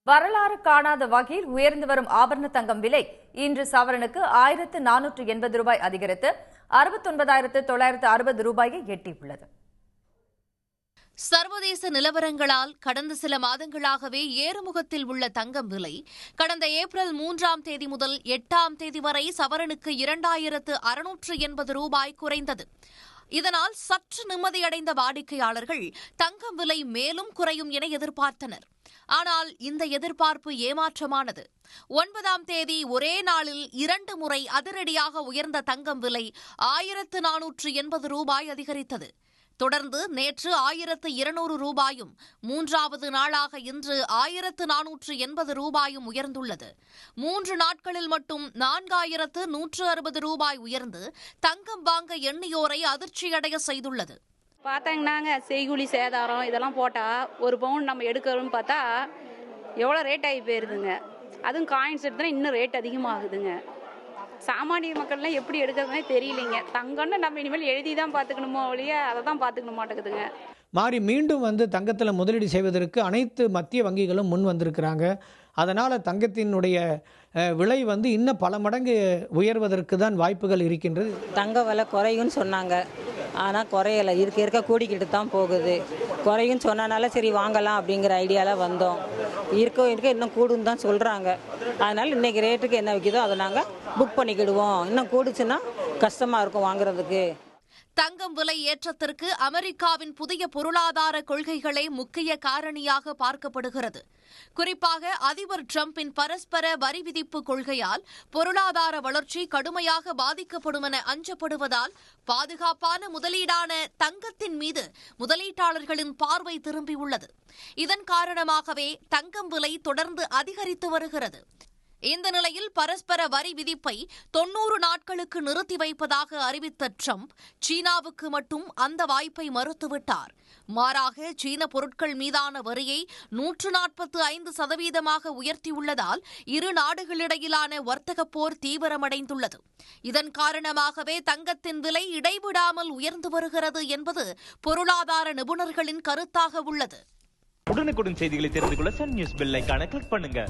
வரலாறு காணாத வகையில் உயர்ந்து வரும் ஆபரண தங்கம் விலை இன்று சவரனுக்கு 1480 ரூபாய் அதிகரித்து 69,960 ரூபாயை எட்டியுள்ளது. சர்வதேச நிலவரங்களால் கடந்த சில மாதங்களாகவே ஏறுமுகத்தில் உள்ள தங்கம் விலை கடந்த ஏப்ரல் 3ஆம் தேதி முதல் 8ஆம் தேதி வரை சவரனுக்கு 2,680 ரூபாய் குறைந்தது. இதனால் சற்று நிம்மதியடைந்த வாடிக்கையாளர்கள் தங்கம் விலை மேலும் குறையும் என எதிர்பார்த்தனர். ஆனால் இந்த எதிர்பார்ப்பு ஏமாற்றமானது. 9ஆம் தேதி ஒரே நாளில் 2 முறை அதிரடியாக உயர்ந்த தங்கம் விலை 1,480 ரூபாய் அதிகரித்தது. தொடர்ந்து நேற்று 1,200 ரூபாயும் 3வது நாளாக இன்று 1,480 ரூபாயும் உயர்ந்துள்ளது. 3 நாட்களில் மட்டும் 4,160 ரூபாய் உயர்ந்து தங்கம் வாங்க எண்ணியோரை அதிர்ச்சியடைய செய்துள்ளது. பார்த்தாங்கன்னாங்க செய்கூலி சேதாரம் இதெல்லாம் போட்டால் ஒரு பவுன் நம்ம எடுக்கிறோம்னு பார்த்தா எவ்வளோ ரேட் ஆகி போயிருதுங்க. அதுவும் காயின்ஸ் எடுத்தோன்னா இன்னும் ரேட் அதிகமாகுதுங்க. சாமானிய மக்கள்லாம் எப்படி எடுக்கிறதுனே தெரியலைங்க. தங்கம்னு நம்ம இனிமேல் எழுதி தான் பார்த்துக்கணுமோ ஒழிய அதை தான் பார்த்துக்கணும் மாட்டேங்குதுங்க. மாறி மீண்டும் தங்கத்தில் முதலீடு செய்வதற்கு அனைத்து மத்திய வங்கிகளும் முன் வந்திருக்கிறாங்க. அதனால் தங்கத்தினுடைய விலை இன்னும் பல மடங்கு உயர்வதற்கு தான் வாய்ப்புகள் இருக்கின்றது. தங்க விலை குறையும்னு சொன்னாங்க, ஆனால் குறையலை, இருக்க கூடிக்கிட்டு தான் போகுது. குறையும்னு சொன்னனால சரி வாங்கலாம் அப்படிங்கிற ஐடியாவில் வந்தோம். இருக்க இன்னும் கூடுன்னு தான் சொல்கிறாங்க. அதனால் இன்றைக்கி ரேட்டுக்கு என்ன விற்கிதோ அதை நாங்கள் புக் பண்ணிக்கிடுவோம். இன்னும் கூடுச்சுன்னா கஷ்டமாக இருக்கும் வாங்குறதுக்கு. தங்கம் விலை ஏற்றத்திற்கு அமெரிக்காவின் புதிய பொருளாதார கொள்கைகளே முக்கிய காரணியாக பார்க்கப்படுகிறது. குறிப்பாக அதிபர் டிரம்பின் பரஸ்பர வரி விதிப்பு கொள்கையால் பொருளாதார வளர்ச்சி கடுமையாக பாதிக்கப்படும் என அஞ்சப்படுவதால் பாதுகாப்பான முதலீடான தங்கத்தின் மீது முதலீட்டாளர்களின் பார்வை திரும்பியுள்ளது. இதன் காரணமாகவே தங்கம் விலை தொடர்ந்து அதிகரித்து வருகிறது. இந்த நிலையில் பரஸ்பர வரி விதிப்பை 90 நாட்களுக்கு நிறுத்தி வைப்பதாக அறிவித்த டிரம்ப் சீனாவுக்கு மட்டும் அந்த வாய்ப்பை மறுத்துவிட்டார். மாறாக சீன பொருட்கள் மீதான வரியை 145% உயர்த்தியுள்ளதால் இரு நாடுகளிடையிலான வர்த்தக போர் தீவிரமடைந்துள்ளது. இதன் காரணமாகவே தங்கத்தின் விலை இடைவிடாமல் உயர்ந்து வருகிறது என்பது பொருளாதார நிபுணர்களின் கருத்தாக உள்ளது. உடனுக்குடன் செய்திகளை தெரிந்து கொள்ள சன் நியூஸ் பெல் ஐகானை கிளிக் பண்ணுங்க.